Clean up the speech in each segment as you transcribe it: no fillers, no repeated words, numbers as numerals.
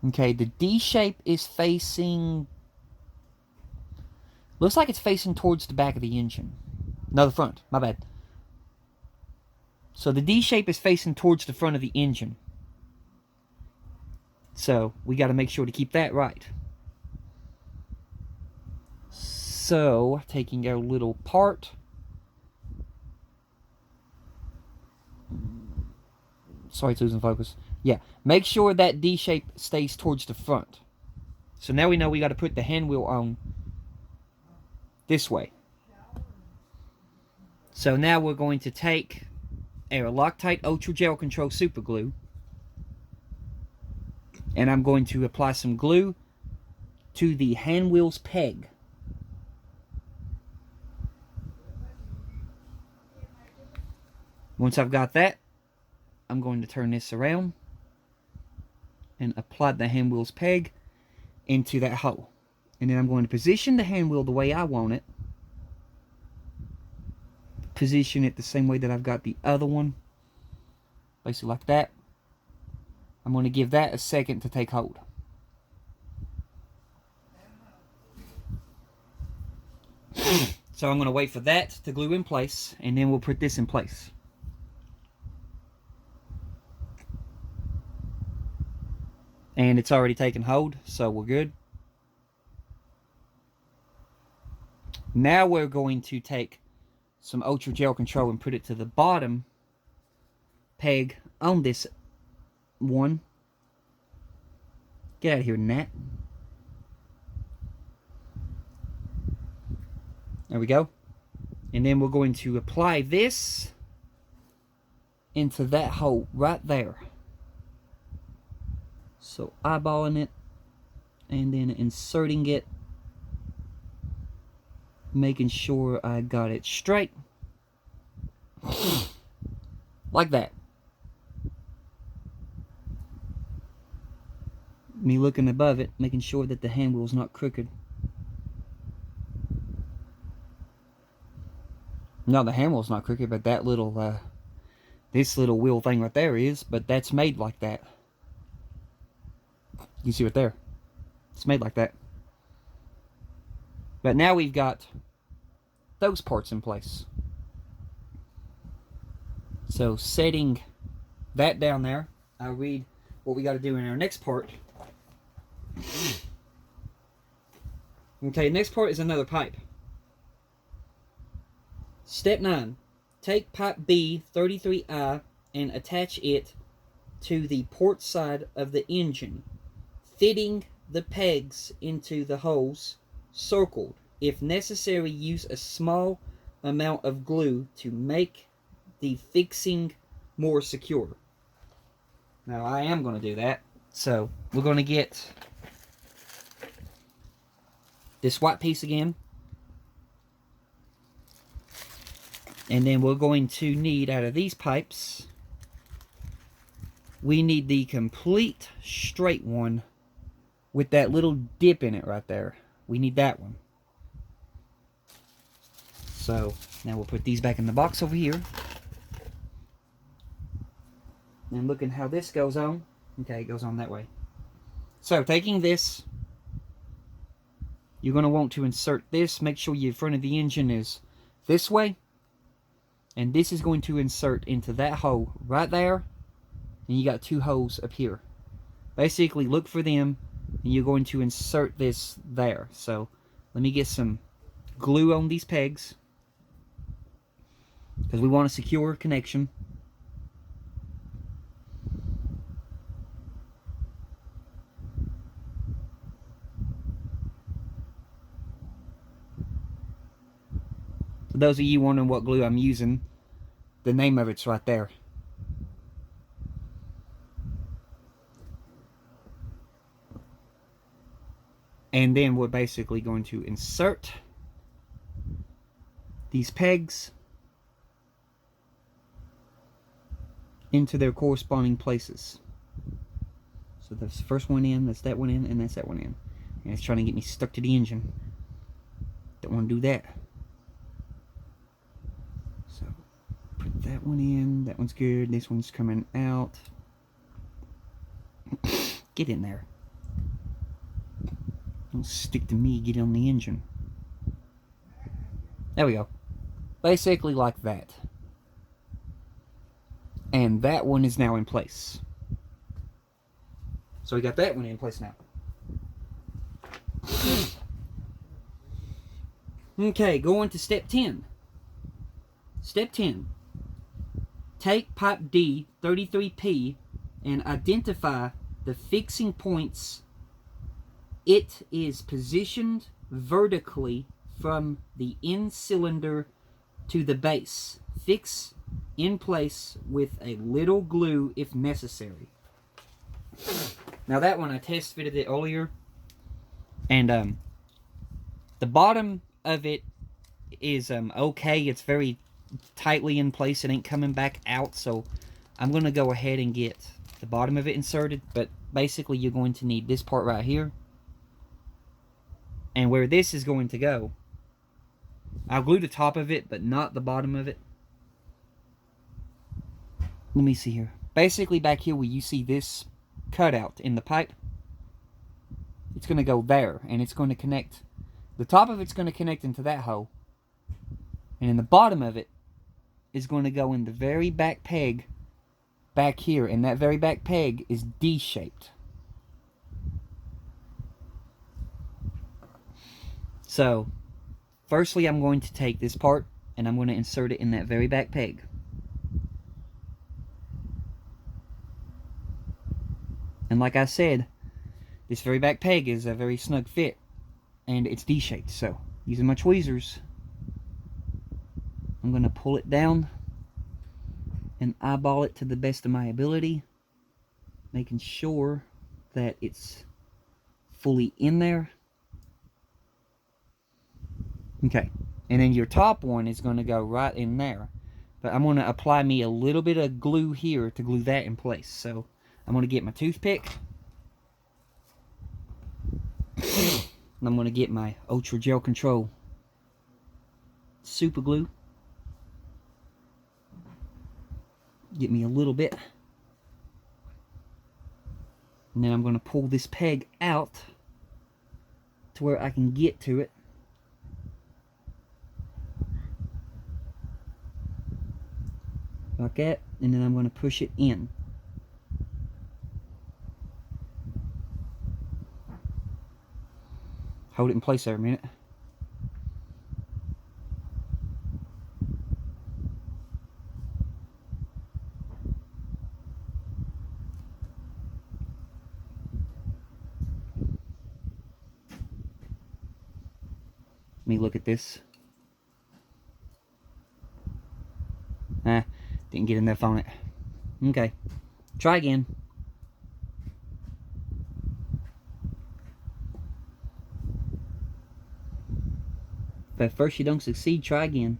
Okay, the D shape is facing... Looks like it's facing towards the back of the engine. No, the front. My bad. So the D shape is facing towards the front of the engine. So we got to make sure to keep that right. So, taking our little part. Sorry, it's losing focus. Yeah, make sure that D shape stays towards the front. So now we know we got to put the hand wheel on this way. So now we're going to take our Loctite Ultra Gel Control Super Glue, and I'm going to apply some glue to the hand wheel's peg. Once I've got that, I'm going to turn this around and apply the hand wheel's peg into that hole. And then I'm going to position the hand wheel the way I want it. Position it the same way that I've got the other one. Basically like that. I'm going to give that a second to take hold. So I'm going to wait for that to glue in place, and then we'll put this in place. And it's already taken hold, so we're good. Now we're going to take some Ultra Gel Control and put it to the bottom peg on this one. Get out of here, Nat. There we go. And then we're going to apply this into that hole right there. So eyeballing it and then inserting it, making sure I got it straight. Like that. Me looking above it, making sure that the hand wheel's not crooked. No, the hand wheel's not crooked, but that little, this little wheel thing right there is, but that's made like that. You see it there. It's made like that. But now we've got those parts in place. So setting that down there, I'll read what we got to do in our next part. Okay, next part is another pipe. Step 9. Take pipe B33I and attach it to the port side of the engine, fitting the pegs into the holes circled. If necessary, use a small amount of glue to make the fixing more secure. Now I am going to do that. So we're going to get this white piece again. And then we're going to need, out of these pipes, we need the complete straight one with that little dip in it right there. We need that one. So now we'll put these back in the box over here. And looking how this goes on. Okay, it goes on that way. So taking this, you're going to want to insert this. Make sure your front of the engine is this way. And this is going to insert into that hole right there. And you got 2 holes up here. Basically, look for them. And you're going to insert this there. So, let me get some glue on these pegs. Because we want a secure connection. For those of you wondering what glue I'm using, the name of it's right there. And then we're basically going to insert these pegs into their corresponding places. So that's the first one in, that's that one in, and that's that one in. And it's trying to get me stuck to the engine. Don't want to do that. So put that one in, that one's good, this one's coming out. Get in there. Don't stick to me, get on the engine. There we go. Basically like that. And that one is now in place. So we got that one in place now. Okay, going to step 10. Step 10. Take pipe D 33P and identify the fixing points. It is positioned vertically from the end cylinder to the base. Fix in place with a little glue if necessary. Now that one I test fitted it earlier, and the bottom of it is okay. It's very tightly in place. It ain't coming back out, so I'm gonna go ahead and get the bottom of it inserted. But basically you're going to need this part right here, and where this is going to go, I'll glue the top of it but not the bottom of it. Let me see here. Basically back here where you see this cutout in the pipe, it's going to go there, and it's going to connect. The top of it's going to connect into that hole, and then the bottom of it is going to go in the very back peg back here, and that very back peg is D-shaped. So firstly I'm going to take this part and I'm going to insert it in that very back peg. And like I said, this very back peg is a very snug fit, and it's D-shaped, so using my tweezers, I'm going to pull it down and eyeball it to the best of my ability, making sure that it's fully in there. Okay, and then your top one is going to go right in there, but I'm going to apply me a little bit of glue here to glue that in place. So I'm going to get my toothpick, and I'm going to get my Ultra Gel Control super glue. Get me a little bit, and then I'm going to pull this peg out to where I can get to it. Like that, and then I'm going to push it in. Hold it in place there a minute. Let me look at this. Didn't get enough on it. Okay, try again. If at first you don't succeed, try again.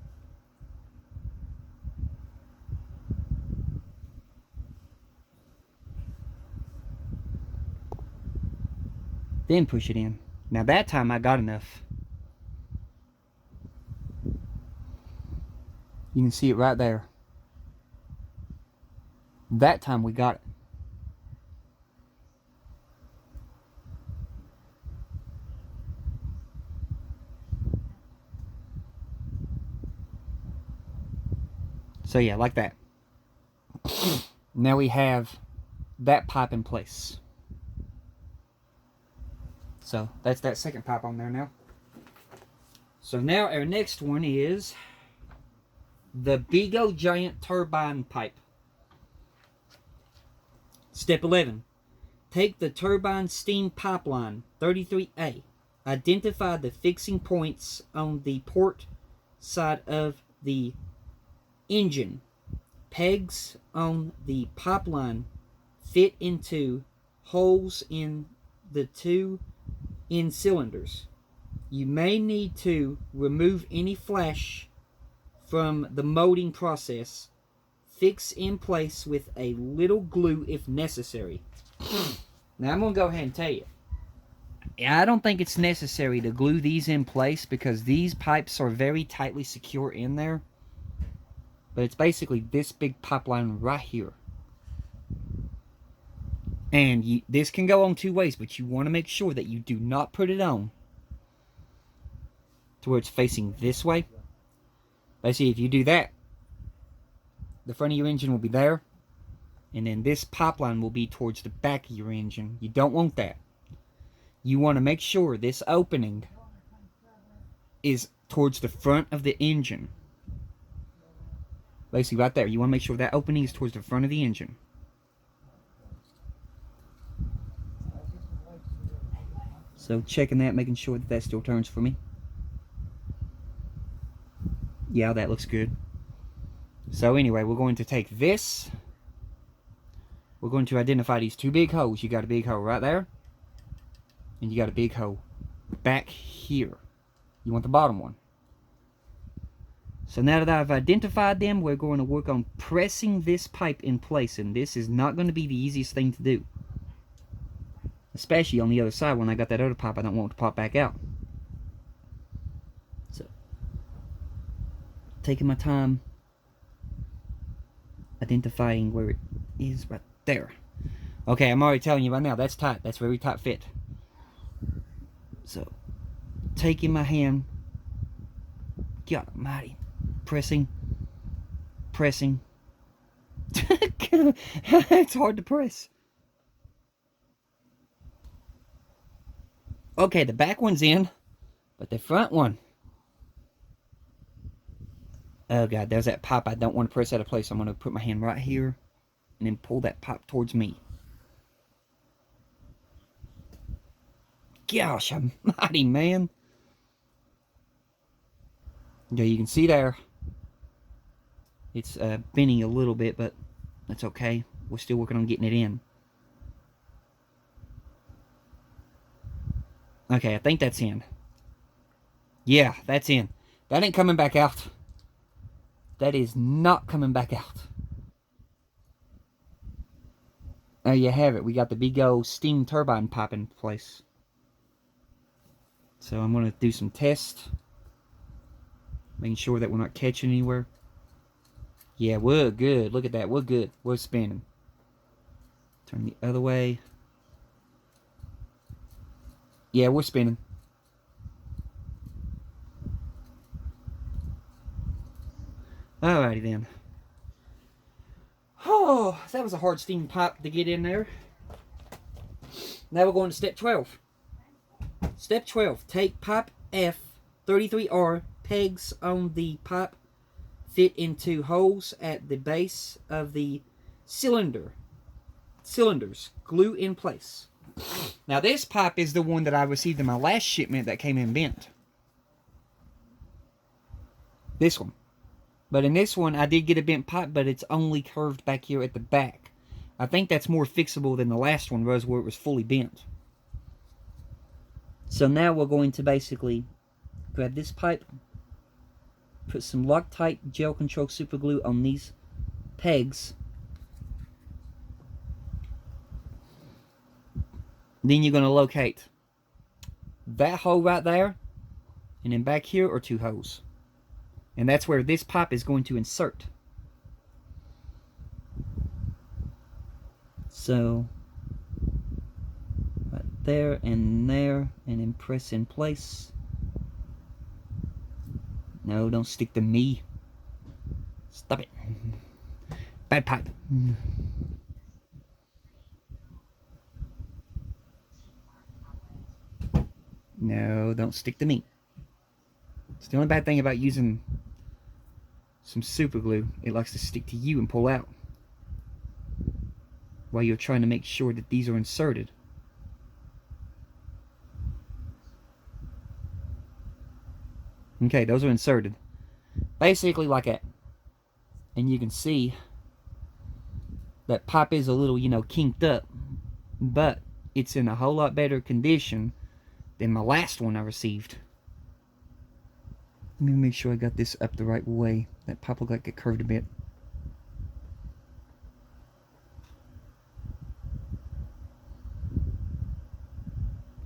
Then push it in. Now that time I got enough. You can see it right there. That time we got it. So yeah, like that. Now we have that pipe in place. So that's that second pipe on there now. So now our next one is the Bigo Giant Turbine Pipe. Step 11. Take the turbine steam pipeline 33A. Identify the fixing points on the port side of the engine. Pegs on the pipeline fit into holes in the two end cylinders. You may need to remove any flash from the molding process. Fix in place with a little glue if necessary. Now I'm going to go ahead and tell you, I don't think it's necessary to glue these in place because these pipes are very tightly secure in there. But it's basically this big pipeline right here. And this can go on two ways, but you want to make sure that you do not put it on to where it's facing this way. Basically, if you do that, the front of your engine will be there, and then this pipeline will be towards the back of your engine. You don't want that. You want to make sure this opening is towards the front of the engine. Basically right there. You want to make sure that opening is towards the front of the engine. So checking that, making sure that still turns for me. Yeah, that looks good. So anyway, we're going to take this. We're going to identify these two big holes. You got a big hole right there. And you got a big hole back here. You want the bottom one. So now that I've identified them, we're going to work on pressing this pipe in place. And this is not going to be the easiest thing to do. Especially on the other side when I got that other pipe I don't want to pop back out. So, taking my time, identifying where it is right there. Okay, I'm already telling you right now, that's tight. That's very tight fit. So, taking my hand, God almighty, pressing. It's hard to press. Okay, the back one's in, but the front one, oh God, there's that pipe I don't want to press out of place. I'm going to put my hand right here and then pull that pipe towards me. Gosh almighty, man. Yeah, you can see there, it's bending a little bit, but that's okay. We're still working on getting it in. Okay, I think that's in. Yeah, that's in. That ain't coming back out. That is not coming back out. There you have it. We got the big old steam turbine pipe in place. So I'm going to do some tests. Making sure that we're not catching anywhere. Yeah, we're good. Look at that. We're good. We're spinning. Turn the other way. Yeah, we're spinning. Alrighty then. Oh, that was a hard steam pipe to get in there. Now we're going to step 12. Step 12. Take pipe F 33R, pegs on the pipe fit into holes at the base of the cylinders. Glue in place. Now this pipe is the one that I received in my last shipment that came in bent. This one. But in this one I did get a bent pipe, but it's only curved back here at the back. I think that's more fixable than the last one was, where it was fully bent. So now we're going to basically grab this pipe, put some Loctite gel control super glue on these pegs. Then you're going to locate that hole right there, and then back here are two holes. And that's where this pipe is going to insert. So, right there, and then press in place. No, don't stick to me. Stop it. Bad pipe. No, don't stick to me. It's the only bad thing about using some super glue. It likes to stick to you and pull out while you're trying to make sure that these are inserted. Okay, those are inserted. Basically like that. And you can see that pipe is a little, kinked up. But it's in a whole lot better condition than my last one I received. Let me make sure I got this up the right way. That pipe looked like it curved a bit.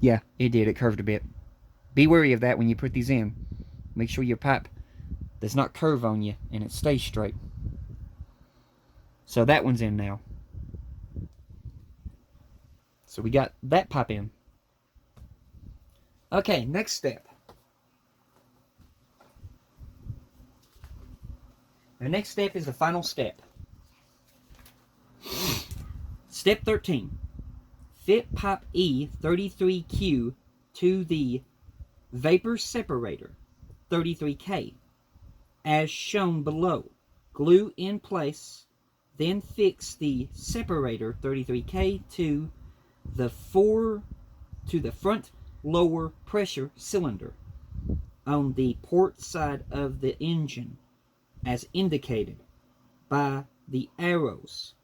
Yeah, it did. It curved a bit. Be wary of that when you put these in. Make sure your pipe does not curve on you and it stays straight. So that one's in now. So we got that pipe in. Okay, next step. The next step is the final step. Step 13. Fit pipe E33Q to the vapor separator 33K as shown below. Glue in place, then fix the separator 33K to the front lower pressure cylinder on the port side of the engine as indicated by the arrows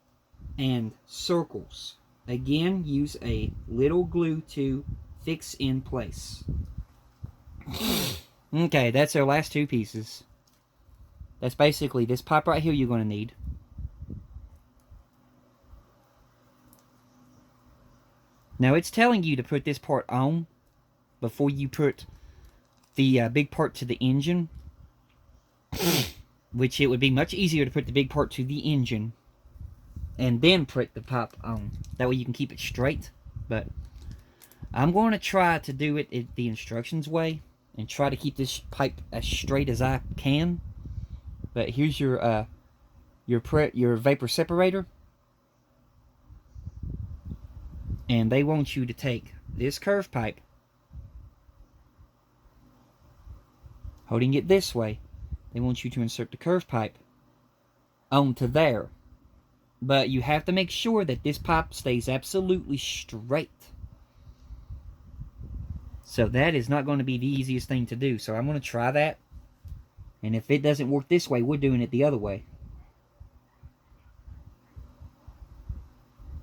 and circles. Again, use a little glue to fix in place. Okay, that's our last two pieces. That's basically this pipe right here you're going to need. Now it's telling you to put this part on before you put the big part to the engine. Which it would be much easier to put the big part to the engine and then put the pipe on. That way you can keep it straight. But I'm going to try to do it the instructions way and try to keep this pipe as straight as I can. But here's your vapor separator. And they want you to take this curved pipe, holding it this way. They want you to insert the curved pipe onto there. But you have to make sure that this pipe stays absolutely straight. So that is not going to be the easiest thing to do. So I'm going to try that. And if it doesn't work this way, we're doing it the other way.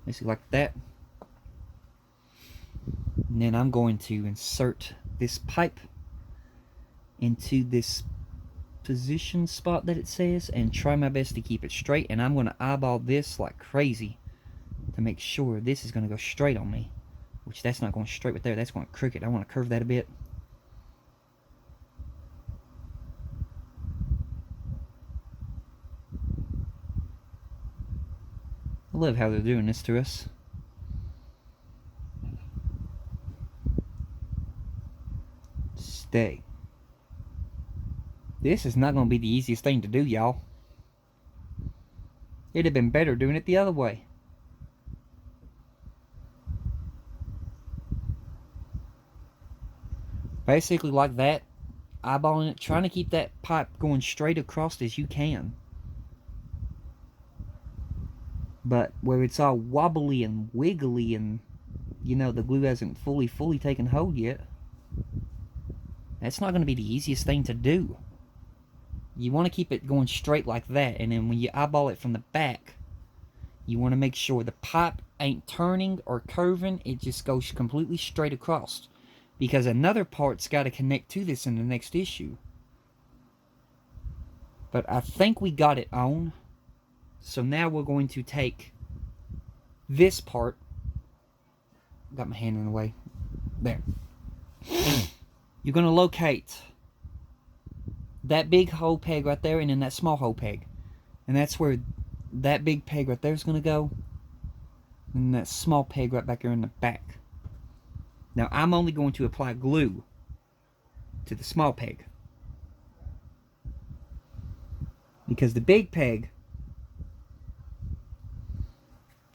Basically like that. And then I'm going to insert this pipe into this position spot that it says and try my best to keep it straight. And I'm going to eyeball this like crazy to make sure this is going to go straight on me. Which that's not going straight right there. That's going crooked. I want to curve that a bit. I love how they're doing this to us. Stay. This is not going to be the easiest thing to do, y'all. It'd have been better doing it the other way. Basically like that, eyeballing it, trying to keep that pipe going straight across as you can. But where it's all wobbly and wiggly and, you know, the glue hasn't fully taken hold yet, that's not going to be the easiest thing to do. You want to keep it going straight like that, and then when you eyeball it from the back, you want to make sure the pipe ain't turning or curving, it just goes completely straight across. Because another part's got to connect to this in the next issue. But I think we got it on. So now we're going to take this part. Got my hand in the way. There. You're going to locate that big hole peg right there and then that small hole peg. And that's where that big peg right there is going to go. And that small peg right back there in the back. Now I'm only going to apply glue to the small peg. Because the big peg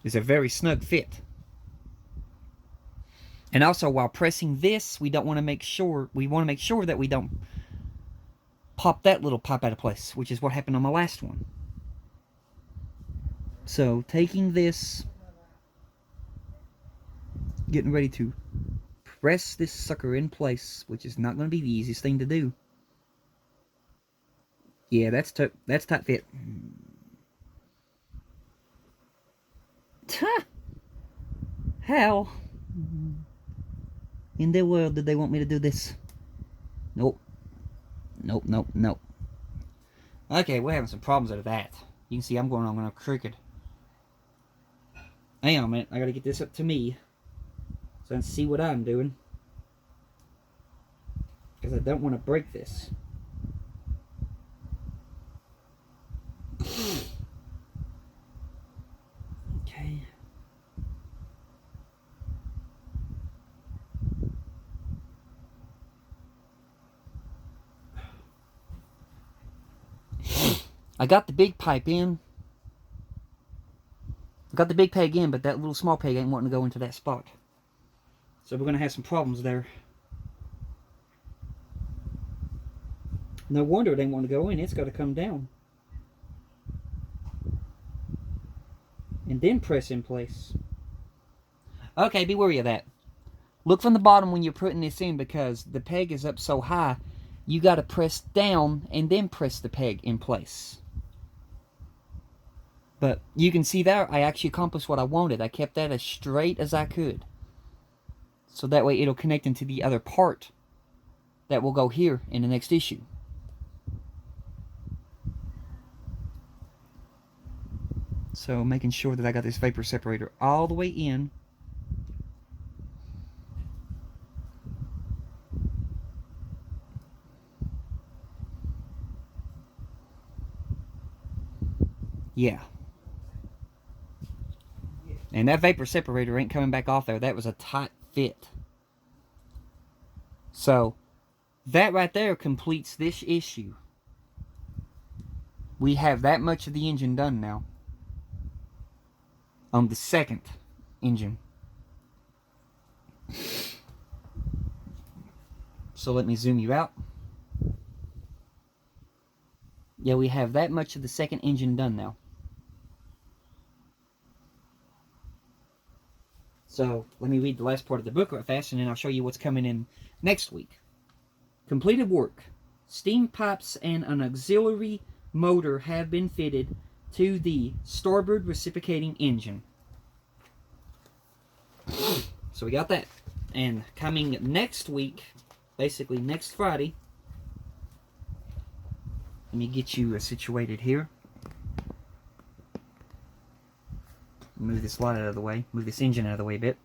is a very snug fit. And also while pressing this, we want to make sure that we don't pop that little pipe out of place, which is what happened on my last one. So taking this, getting ready to press this sucker in place, which is not going to be the easiest thing to do. Yeah, that's tight fit. How in the world did they want me to do this? Nope. Nope. Okay, we're having some problems out of that. You can see I'm going on crooked. Hang on a minute, I gotta get this up to me so I can see what I'm doing. Because I don't want to break this. Okay. I got the big pipe in. I got the big peg in, but that little small peg ain't wanting to go into that spot. So we're going to have some problems there. No wonder it ain't wanting to go in. It's got to come down. And then press in place. Okay, be wary of that. Look from the bottom when you're putting this in, because the peg is up so high, you got to press down and then press the peg in place. But you can see there, I actually accomplished what I wanted. I kept that as straight as I could. So that way it'll connect into the other part that will go here in the next issue. So making sure that I got this vapor separator all the way in. Yeah. And that vapor separator ain't coming back off there. That was a tight fit. So, that right there completes this issue. We have that much of the engine done now. On the second engine. So let me zoom you out. Yeah, we have that much of the second engine done now. So, let me read the last part of the book right fast, and then I'll show you what's coming in next week. Completed work. Steam pipes and an auxiliary motor have been fitted to the starboard reciprocating engine. So we got that. And coming next week, basically next Friday, let me get you situated here. Move this light out of the way. Move this engine out of the way a bit.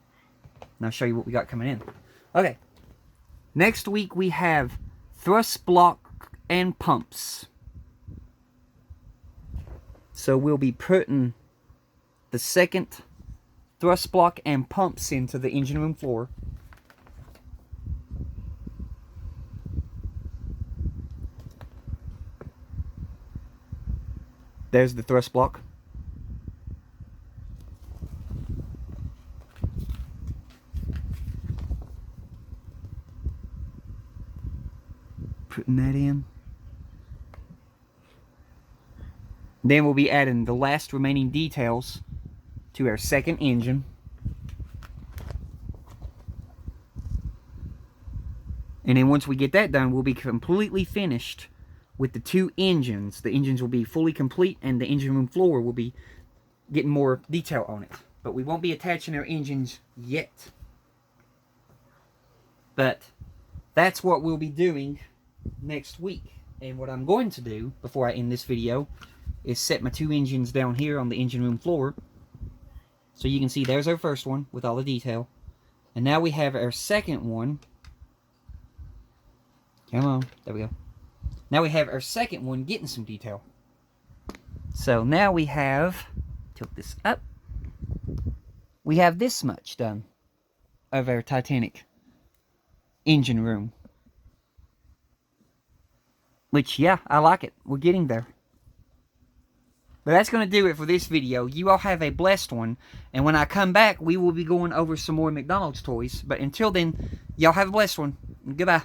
And I'll show you what we got coming in. Okay. Next week we have thrust block and pumps. So we'll be putting the second thrust block and pumps into the engine room floor. There's the thrust block. Putting that in. Then we'll be adding the last remaining details to our second engine. And then once we get that done, we'll be completely finished with the two engines. The engines will be fully complete, and the engine room floor will be getting more detail on it. But we won't be attaching our engines yet. But that's what we'll be doing next week. And what I'm going to do before I end this video is set my two engines down here on the engine room floor. So you can see there's our first one with all the detail. And now we have our second one. Come on, there we go. Now we have our second one getting some detail. So now we have, tilt this up, we have this much done of our Titanic engine room. Which, yeah, I like it. We're getting there. But that's going to do it for this video. You all have a blessed one. And when I come back, we will be going over some more McDonald's toys. But until then, y'all have a blessed one. Goodbye.